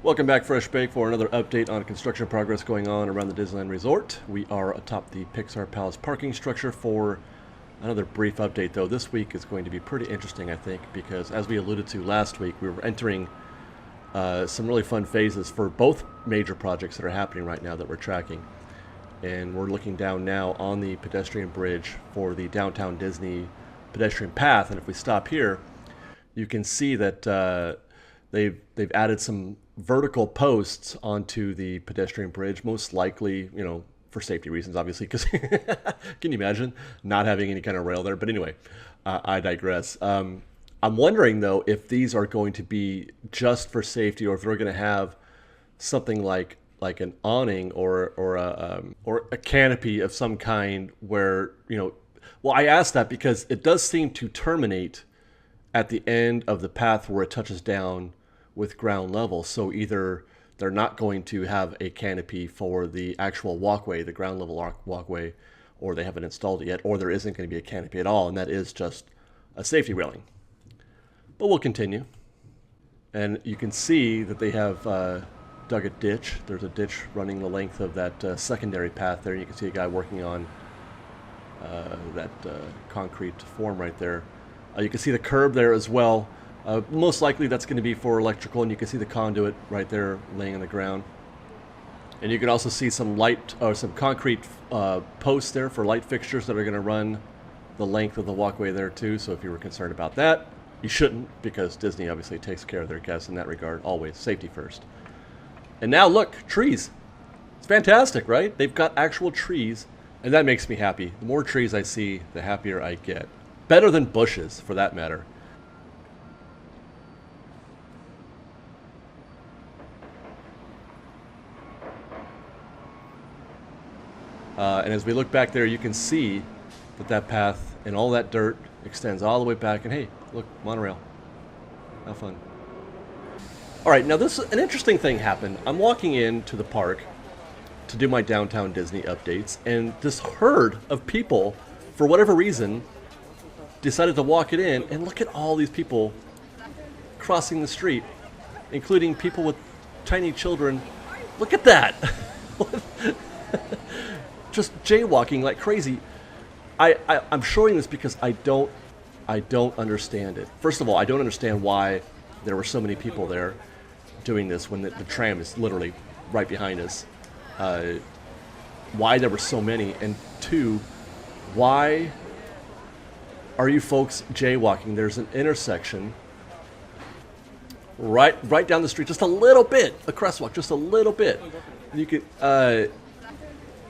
Welcome back, Fresh Bake, for another update on construction progress going on around the Disneyland Resort. We are atop the Pixar Palace parking structure for another brief update, though. This week is going to be pretty interesting, I think, because as we alluded to last week, we were entering some really fun phases for both major projects that are happening right now that we're tracking. And we're looking down now on the Pedestrian Bridge for the Downtown Disney Pedestrian Path. And if we stop here, you can see that they've added some vertical posts onto the pedestrian bridge, most likely, for safety reasons, obviously, because can you imagine not having any kind of rail there? But anyway, I digress. I'm wondering, though, if these are going to be just for safety, or if they're going to have something like an awning or a canopy of some kind where, well, I asked that because it does seem to terminate at the end of the path where it touches down with ground level. So either they're not going to have a canopy for the actual walkway, the ground level walkway, or they haven't installed it yet, or there isn't going to be a canopy at all, and that is just a safety railing. But we'll continue. And you can see that they have dug a ditch. There's a ditch running the length of that secondary path there. You can see a guy working on that concrete form right there. You can see the curb there as well. Most likely that's going to be for electrical, and you can see the conduit right there laying on the ground. And you can also see some some concrete posts there for light fixtures that are going to run the length of the walkway there too. So if you were concerned about that, you shouldn't, because Disney obviously takes care of their guests in that regard, always safety first. And now look, trees. It's fantastic, right? They've got actual trees, and that makes me happy. The more trees I see, the happier I get. Better than bushes, for that matter. And as we look back there, you can see that path and all that dirt extends all the way back. And hey, look, monorail. How fun. All right, now an interesting thing happened. I'm walking into the park to do my Downtown Disney updates, and this herd of people, for whatever reason, decided to walk it in, and look at all these people crossing the street, including people with tiny children. Look at that. Just jaywalking like crazy. I'm showing this because I don't understand it. First of all, I don't understand why there were so many people there doing this when the tram is literally right behind us. Why there were so many, and two, why are you folks jaywalking? There's an intersection right down the street, just a little bit, a crosswalk, just a little bit. You could.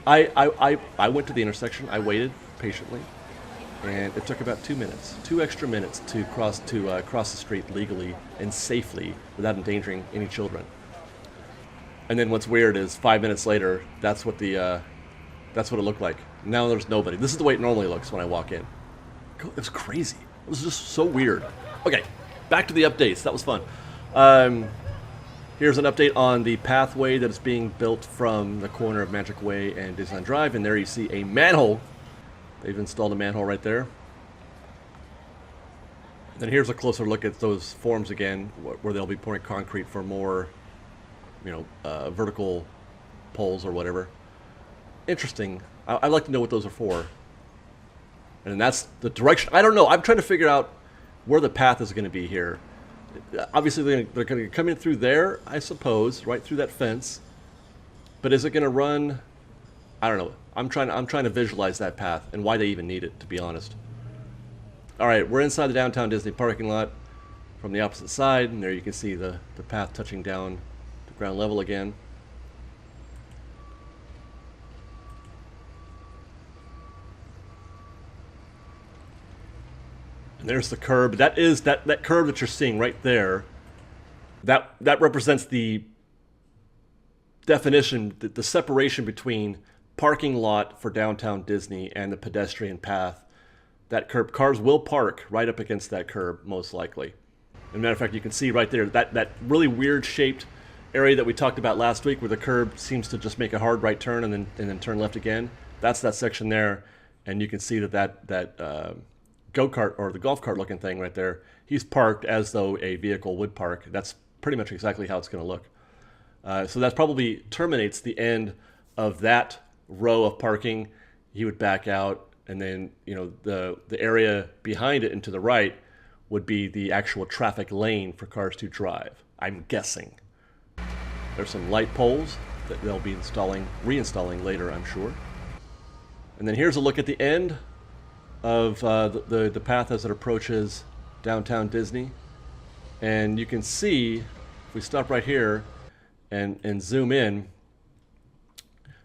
I went to the intersection. I waited patiently, and it took about 2 minutes, 2 extra minutes to cross the street legally and safely without endangering any children. And then what's weird is 5 minutes later, that's what it looked like. Now there's nobody. This is the way it normally looks when I walk in. It was crazy. It was just so weird. Okay, back to the updates. That was fun. Here's an update on the pathway that is being built from the corner of Magic Way and Disneyland Drive, and there you see a manhole. They've installed a manhole right there. Then here's a closer look at those forms again, where they'll be pouring concrete for more, vertical poles or whatever. Interesting. I'd like to know what those are for. And that's the direction. I don't know. I'm trying to figure out where the path is going to be here. Obviously, they're going to come in through there, I suppose, right through that fence. But is it going to run? I don't know. I'm trying to visualize that path and why they even need it, to be honest. All right, we're inside the Downtown Disney parking lot from the opposite side, and there you can see the path touching down to ground level again. And there's the curb. That is that curb that you're seeing right there. That represents the definition, the separation between parking lot for Downtown Disney and the pedestrian path. That curb, cars will park right up against that curb, most likely. As a matter of fact, you can see right there that really weird shaped area that we talked about last week, where the curb seems to just make a hard right turn and then turn left again. That's that section there, and you can see that go-kart, or the golf cart looking thing right there, he's parked as though a vehicle would park. That's pretty much exactly how it's going to look. So that probably terminates the end of that row of parking. He would back out, and then the area behind it and to the right would be the actual traffic lane for cars to drive. I'm guessing. There's some light poles that they'll be reinstalling later, I'm sure. And then here's a look at the end of the path as it approaches downtown Disney. And you can see, if we stop right here and zoom in,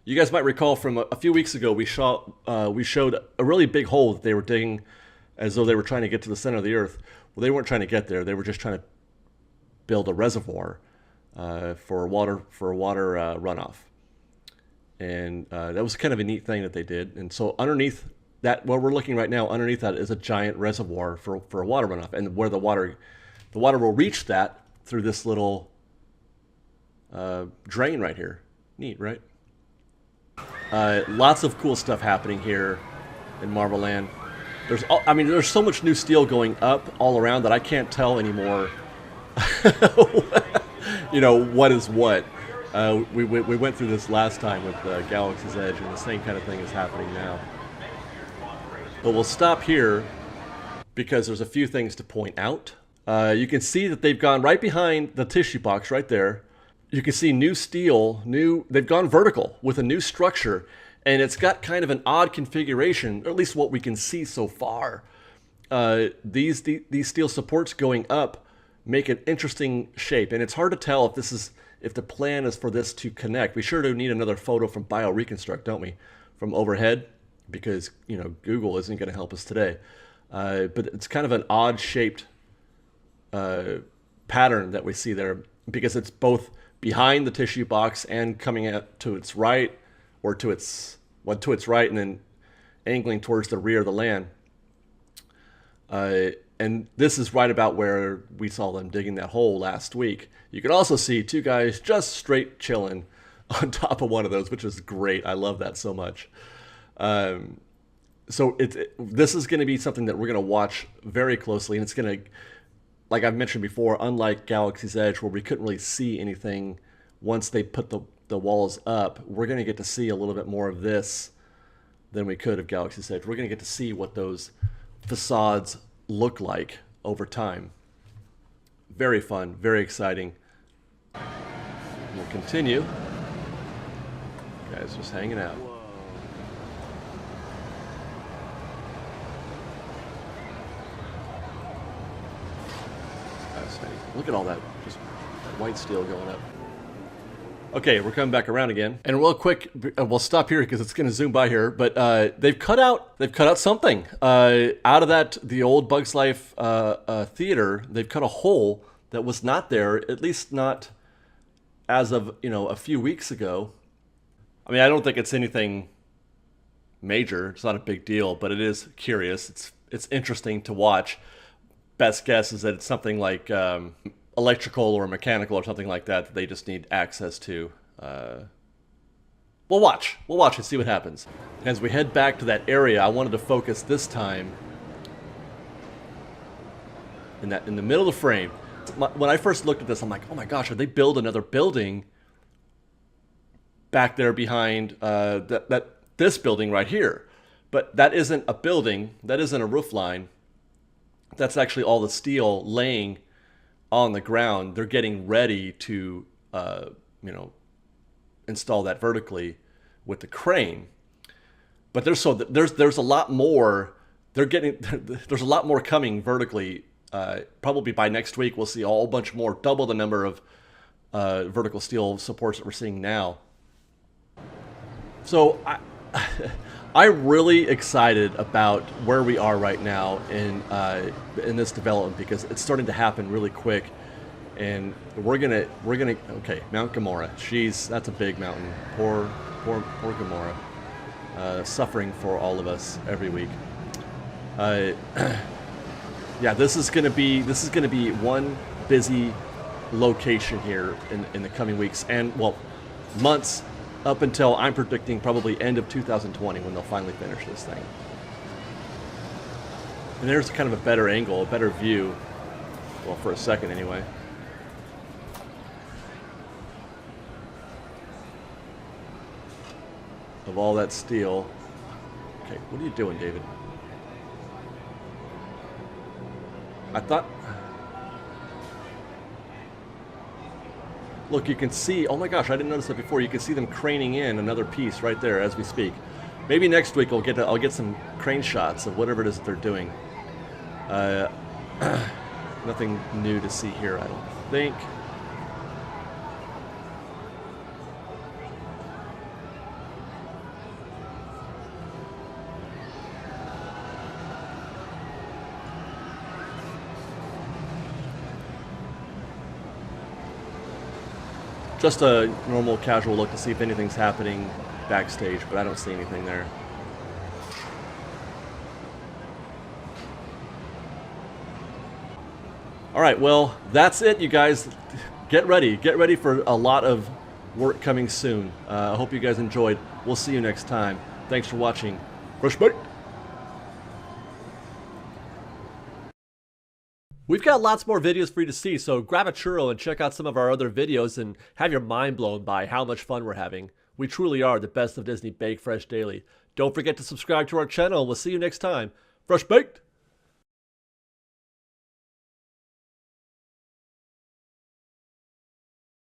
you guys might recall from a few weeks ago we showed a really big hole that they were digging as though they were trying to get to the center of the earth. Well, they weren't trying to get there. They were just trying to build a reservoir for water runoff. And that was kind of a neat thing that they did. And so underneath that, where we're looking right now, underneath that is a giant reservoir for a water runoff, and where the water will reach that through this little drain right here. Neat, right? Lots of cool stuff happening here in Marvel Land. There's so much new steel going up all around that I can't tell anymore. What is what. We went through this last time with Galaxy's Edge, and the same kind of thing is happening now. But we'll stop here because there's a few things to point out. You can see that they've gone right behind the tissue box right there. You can see new steel, they've gone vertical with a new structure, and it's got kind of an odd configuration, or at least what we can see so far. These steel supports going up make an interesting shape, and it's hard to tell if the plan is for this to connect. We sure do need another photo from BioReconstruct, don't we, from overhead, because Google isn't going to help us today. But it's kind of an odd shaped pattern that we see there, because it's both behind the tissue box and coming out to its right, or to its right, and then angling towards the rear of the land. And this is right about where we saw them digging that hole last week. You can also see two guys just straight chilling on top of one of those, which is great. I love that so much. So this is going to be something that we're going to watch very closely, and it's going to, like I've mentioned before, unlike Galaxy's Edge, where we couldn't really see anything once they put the walls up, we're going to get to see a little bit more of this than we could of Galaxy's Edge. We're going to get to see what those facades look like over time. Very fun, very exciting. We'll continue. Guys just hanging out. Fascinating. Look at all that, just that white steel going up. Okay, we're coming back around again, and real quick, we'll stop here because it's going to zoom by here. But they've cut out something out of the old Bugs Life theater. They've cut a hole that was not there, at least not as of a few weeks ago. I mean, I don't think it's anything major. It's not a big deal, but it is curious. It's interesting to watch. Best guess is that it's something like electrical or mechanical or something like that they just need access to. We'll watch and see what happens. As we head back to that area, I wanted to focus this time in the middle of the frame. When I first looked at this, I'm like, oh my gosh, are they build another building back there behind this building right here? But that isn't a building. That isn't a roof line. That's actually all the steel laying on the ground. They're getting ready to, install that vertically with the crane. But there's a lot more. There's a lot more coming vertically. Probably by next week, we'll see a whole bunch more, double the number of vertical steel supports that we're seeing now. So I'm really excited about where we are right now in this development, because it's starting to happen really quick, and we're gonna okay, Mount Gamora. That's a big mountain. Poor Gamora, suffering for all of us every week. Yeah, this is gonna be one busy location here in the coming weeks and months, up until I'm predicting probably end of 2020 when they'll finally finish this thing. And there's kind of a better angle, a better view, well, for a second anyway. of all that steel. Okay, what are you doing, David? I thought... Look, you can see... Oh my gosh, I didn't notice that before. You can see them craning in another piece right there as we speak. Maybe next week I'll get some crane shots of whatever it is that they're doing. Nothing new to see here, I don't think. Just a normal casual look to see if anything's happening backstage, but I don't see anything there. All right, well, that's it, you guys. Get ready for a lot of work coming soon. I hope you guys enjoyed. We'll see you next time. Thanks for watching. Respect. We've got lots more videos for you to see, so grab a churro and check out some of our other videos and have your mind blown by how much fun we're having. We truly are the best of Disney Bake Fresh Daily. Don't forget to subscribe to our channel, and we'll see you next time. Fresh Baked!